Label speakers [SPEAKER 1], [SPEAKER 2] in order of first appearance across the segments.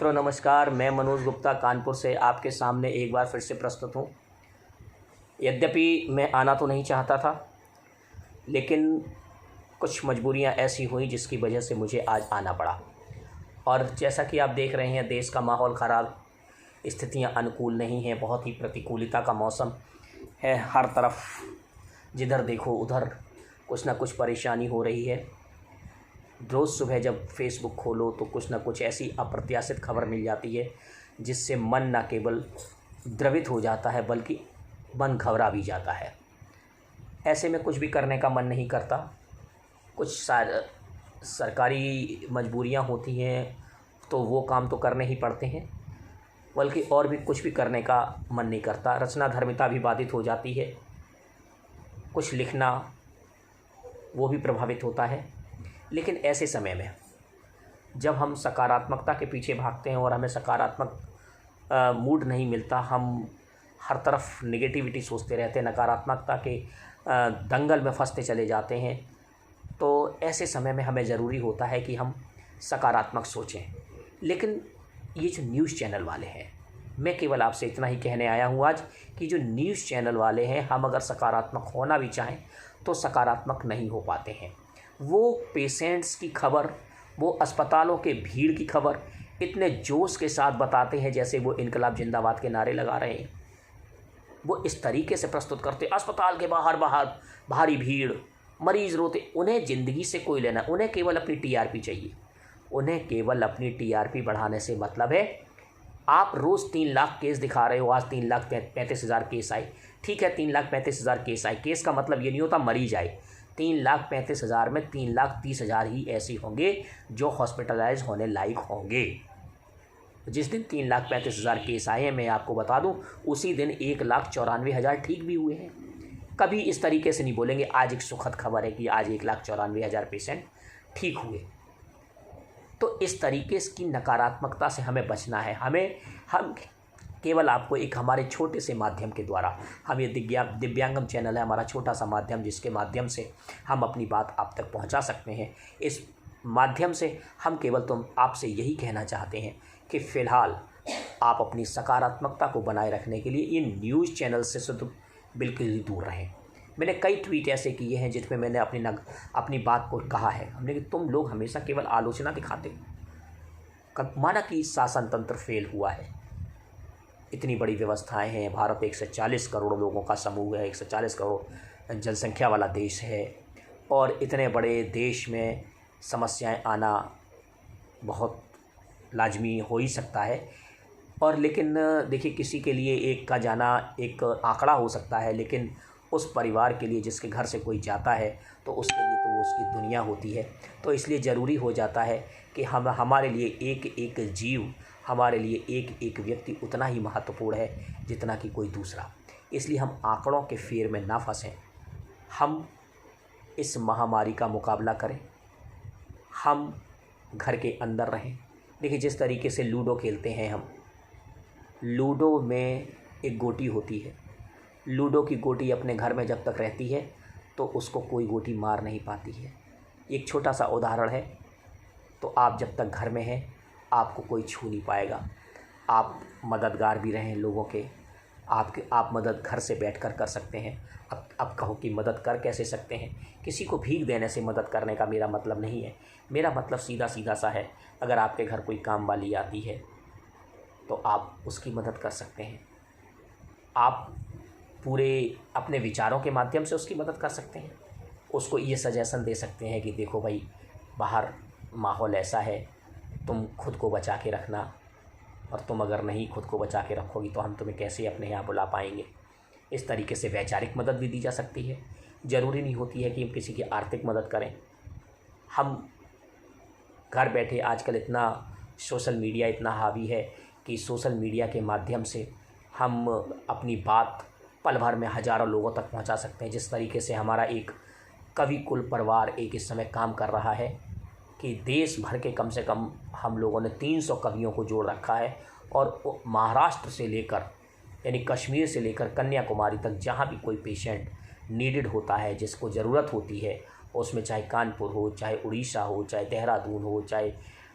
[SPEAKER 1] मित्रों नमस्कार। मैं मनोज गुप्ता कानपुर से आपके सामने एक बार फिर से प्रस्तुत हूँ। यद्यपि मैं आना तो नहीं चाहता था, लेकिन कुछ मजबूरियाँ ऐसी हुई जिसकी वजह से मुझे आज आना पड़ा। और जैसा कि आप देख रहे हैं, देश का माहौल ख़राब, स्थितियाँ अनुकूल नहीं हैं, बहुत ही प्रतिकूलता का मौसम है। हर तरफ जिधर देखो उधर कुछ ना कुछ परेशानी हो रही है। रोज़ सुबह जब फेसबुक खोलो तो कुछ ना कुछ ऐसी अप्रत्याशित खबर मिल जाती है जिससे मन न केवल द्रवित हो जाता है बल्कि मन घबरा भी जाता है। ऐसे में कुछ भी करने का मन नहीं करता। कुछ सरकारी मजबूरियां होती हैं तो वो काम तो करने ही पड़ते हैं, बल्कि और भी कुछ भी करने का मन नहीं करता। रचना धर्मिता भी बाधित हो जाती है, कुछ लिखना वो भी प्रभावित होता है। लेकिन ऐसे समय में जब हम सकारात्मकता के पीछे भागते हैं और हमें सकारात्मक मूड नहीं मिलता, हम हर तरफ नेगेटिविटी सोचते रहते हैं, नकारात्मकता के दंगल में फंसते चले जाते हैं, तो ऐसे समय में हमें ज़रूरी होता है कि हम सकारात्मक सोचें। लेकिन ये जो न्यूज़ चैनल वाले हैं, मैं केवल आपसे इतना ही कहने आया हूँ आज कि जो न्यूज़ चैनल वाले हैं, हम अगर सकारात्मक होना भी चाहें तो सकारात्मक नहीं हो पाते हैं। वो पेशेंट्स की खबर, वो अस्पतालों के भीड़ की खबर इतने जोश के साथ बताते हैं जैसे वो इनकलाब जिंदाबाद के नारे लगा रहे हैं। वो इस तरीके से प्रस्तुत करते, अस्पताल के बाहर भारी भीड़, मरीज़ रोते। उन्हें ज़िंदगी से कोई लेना, उन्हें केवल अपनी टीआरपी चाहिए। उन्हें केवल अपनी टीआरपी बढ़ाने से मतलब है। आप रोज़ 3 लाख केस दिखा रहे हो, आज 3,35,000 केस आए। ठीक है, 3,35,000 केस आए। केस का मतलब ये नहीं होता मरीज आए। 3,35,000 में 3,30,000 ही ऐसे होंगे जो हॉस्पिटलाइज होने लायक होंगे। जिस दिन 3,35,000 केस आए हैं, मैं आपको बता दूं, उसी दिन 1,94,000 ठीक भी हुए हैं। कभी इस तरीके से नहीं बोलेंगे आज एक सुखद खबर है कि आज 1,94,000 पेशेंट ठीक हुए। तो इस तरीके की नकारात्मकता से हमें बचना है। हम केवल आपको एक हमारे छोटे से माध्यम के द्वारा, हम ये दिव्यांगम चैनल है, हमारा छोटा सा माध्यम, जिसके माध्यम से हम अपनी बात आप तक पहुंचा सकते हैं। इस माध्यम से हम केवल आपसे यही कहना चाहते हैं कि फ़िलहाल आप अपनी सकारात्मकता को बनाए रखने के लिए इन न्यूज़ चैनल से तो बिल्कुल ही दूर रहें। मैंने कई ट्वीट ऐसे किए हैं जिसमें मैंने अपनी बात को कहा है। हमने कि तुम लोग हमेशा केवल आलोचना दिखाते हो। माना कि शासन तंत्र फेल हुआ है, इतनी बड़ी व्यवस्थाएं हैं, भारत 140 करोड़ लोगों का समूह है, 140 करोड़ जनसंख्या वाला देश है, और इतने बड़े देश में समस्याएं आना बहुत लाजमी हो ही सकता है। और लेकिन देखिए, किसी के लिए एक का जाना एक आंकड़ा हो सकता है, लेकिन उस परिवार के लिए जिसके घर से कोई जाता है तो उसके लिए तो वो उसकी दुनिया होती है। तो इसलिए ज़रूरी हो जाता है कि हमारे लिए एक एक जीव, हमारे लिए एक एक व्यक्ति उतना ही महत्वपूर्ण है जितना कि कोई दूसरा। इसलिए हम आंकड़ों के फेर में ना फंसें। हम इस महामारी का मुकाबला करें, हम घर के अंदर रहें। देखिए, जिस तरीके से लूडो खेलते हैं हम, लूडो में एक गोटी होती है। लूडो की गोटी अपने घर में जब तक रहती है तो उसको कोई गोटी मार नहीं पाती है। एक छोटा सा उदाहरण है। तो आप जब तक घर में हैं, आपको कोई छू नहीं पाएगा। आप मददगार भी रहें लोगों के, आप मदद घर से बैठकर कर सकते हैं। अब कहो कि मदद कर कैसे सकते हैं? किसी को भीख देने से मदद करने का मेरा मतलब नहीं है। मेरा मतलब सीधा सा है, अगर आपके घर कोई काम वाली आती है तो आप उसकी मदद कर सकते हैं। आप पूरे अपने विचारों के माध्यम से उसकी मदद कर सकते हैं। उसको ये सजेशन दे सकते हैं कि देखो भाई, बाहर माहौल ऐसा है, तुम खुद को बचा के रखना, और तुम अगर नहीं खुद को बचा के रखोगी तो हम तुम्हें कैसे अपने यहाँ बुला पाएंगे। इस तरीके से वैचारिक मदद भी दी जा सकती है। ज़रूरी नहीं होती है कि हम किसी की आर्थिक मदद करें। हम घर बैठे, आजकल इतना सोशल मीडिया इतना हावी है कि सोशल मीडिया के माध्यम से हम अपनी बात पल भर में हज़ारों लोगों तक पहुंचा सकते हैं। जिस तरीके से हमारा एक कवि कुल परिवार एक इस समय काम कर रहा है कि देश भर के कम से कम हम लोगों ने 300 कवियों को जोड़ रखा है, और महाराष्ट्र से लेकर यानी कश्मीर से लेकर कन्याकुमारी तक जहाँ भी कोई पेशेंट नीडेड होता है, जिसको ज़रूरत होती है, उसमें चाहे कानपुर हो, चाहे उड़ीसा हो, चाहे देहरादून हो, चाहे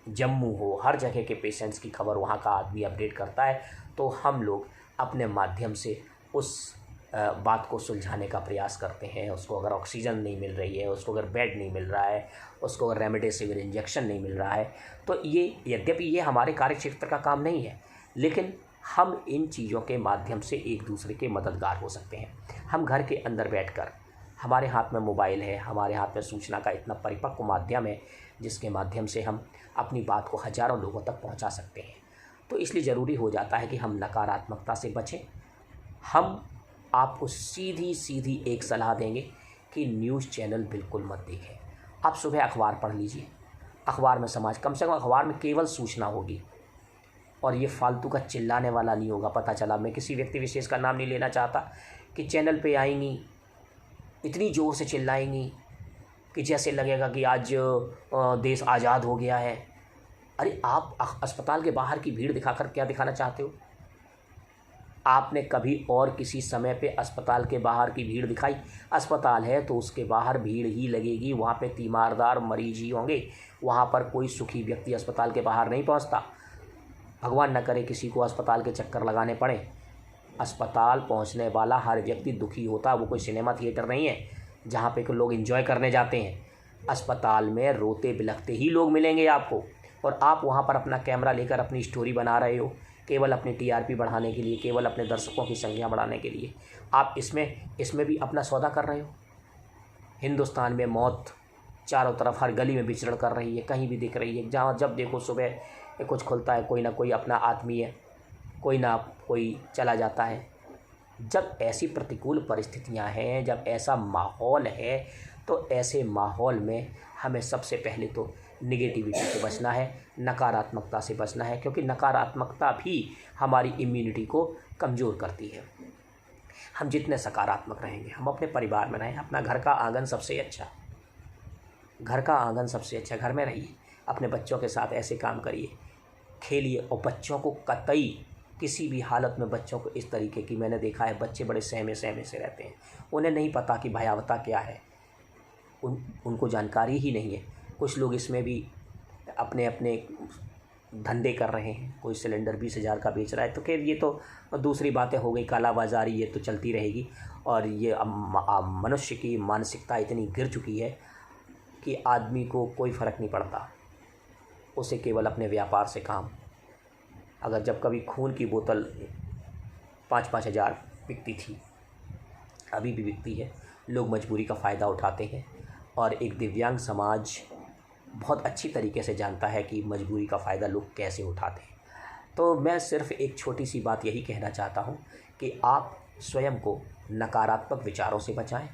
[SPEAKER 1] जम्मू हो, हर जगह के पेशेंट्स की खबर वहाँ का आदमी अपडेट करता है। तो हम लोग अपने माध्यम से उस बात को सुलझाने का प्रयास करते हैं। उसको अगर ऑक्सीजन नहीं मिल रही है, उसको अगर बेड नहीं मिल रहा है, उसको अगर रेमडेसिविर इंजेक्शन नहीं मिल रहा है, तो ये यद्यपि ये हमारे कार्यक्षेत्र का काम नहीं है, लेकिन हम इन चीज़ों के माध्यम से एक दूसरे के मददगार हो सकते हैं। हम घर के अंदर बैठकर, हमारे हाथ में मोबाइल है, हमारे हाथ में सूचना का इतना परिपक्व माध्यम है जिसके माध्यम से हम अपनी बात को हज़ारों लोगों तक पहुंचा सकते हैं। तो इसलिए ज़रूरी हो जाता है कि हम नकारात्मकता से बचें। हम आपको सीधी सीधी एक सलाह देंगे कि न्यूज़ चैनल बिल्कुल मत देखें। आप सुबह अखबार पढ़ लीजिए, अखबार में समाज, कम से कम अखबार में केवल सूचना होगी और ये फालतू का चिल्लाने वाला नहीं होगा। पता चला, मैं किसी व्यक्ति विशेष का नाम नहीं लेना चाहता, कि चैनल पे आएंगी, इतनी ज़ोर से चिल्लाएंगी कि जैसे लगेगा कि आज देश आज़ाद हो गया है। अरे आप अस्पताल के बाहर की भीड़ दिखाकर क्या दिखाना चाहते हो? आपने कभी और किसी समय पे अस्पताल के बाहर की भीड़ दिखाई? अस्पताल है तो उसके बाहर भीड़ ही लगेगी, वहाँ पे तीमारदार मरीज ही होंगे, वहाँ पर कोई सुखी व्यक्ति अस्पताल के बाहर नहीं पहुँचता। भगवान न करे किसी को अस्पताल के चक्कर लगाने पड़े। अस्पताल पहुँचने वाला हर व्यक्ति दुखी होता, वो कोई सिनेमा थिएटर नहीं है जहाँ पे लोग एंजॉय करने जाते हैं। अस्पताल में रोते बिलखते ही लोग मिलेंगे आपको, और आप वहाँ पर अपना कैमरा लेकर अपनी स्टोरी बना रहे हो, केवल अपनी टीआरपी बढ़ाने के लिए, केवल अपने दर्शकों की संख्या बढ़ाने के लिए। आप इसमें भी अपना सौदा कर रहे हो। हिंदुस्तान में मौत चारों तरफ हर गली में विचरण कर रही है, कहीं भी दिख रही है। जहाँ जब देखो सुबह कुछ खुलता है, कोई ना कोई अपना आत्मीय, कोई ना कोई चला जाता है। जब ऐसी प्रतिकूल परिस्थितियां हैं, जब ऐसा माहौल है, तो ऐसे माहौल में हमें सबसे पहले तो निगेटिविटी से बचना है, नकारात्मकता से बचना है, क्योंकि नकारात्मकता भी हमारी इम्यूनिटी को कमज़ोर करती है। हम जितने सकारात्मक रहेंगे, हम अपने परिवार में रहें, अपना घर का आंगन सबसे अच्छा, घर का आंगन सबसे अच्छा, घर में रहिए, अपने बच्चों के साथ ऐसे काम करिए, खेलिए। और बच्चों को कतई किसी भी हालत में, बच्चों को इस तरीके की, मैंने देखा है बच्चे बड़े सहमे सहमे से रहते हैं, उन्हें नहीं पता कि भयावता क्या है, उनको जानकारी ही नहीं है। कुछ लोग इसमें भी अपने अपने धंधे कर रहे हैं, कोई सिलेंडर 20,000 का बेच रहा है, तो खैर ये तो दूसरी बातें हो गई, कालाबाजारी ये तो चलती रहेगी। और ये मनुष्य की मानसिकता इतनी गिर चुकी है कि आदमी को कोई फ़र्क नहीं पड़ता, उसे केवल अपने व्यापार से काम। अगर जब कभी खून की बोतल 5-5 हज़ार बिकती थी, अभी भी बिकती है, लोग मजबूरी का फ़ायदा उठाते हैं। और एक दिव्यांग समाज बहुत अच्छी तरीके से जानता है कि मजबूरी का फ़ायदा लोग कैसे उठाते हैं। तो मैं सिर्फ़ एक छोटी सी बात यही कहना चाहता हूँ कि आप स्वयं को नकारात्मक विचारों से बचाएं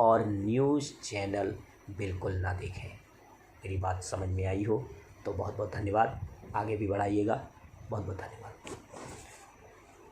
[SPEAKER 1] और न्यूज़ चैनल बिल्कुल ना देखें। मेरी बात समझ में आई हो तो बहुत बहुत धन्यवाद, आगे भी बढ़ाइएगा। बहुत बहुत धन्यवाद।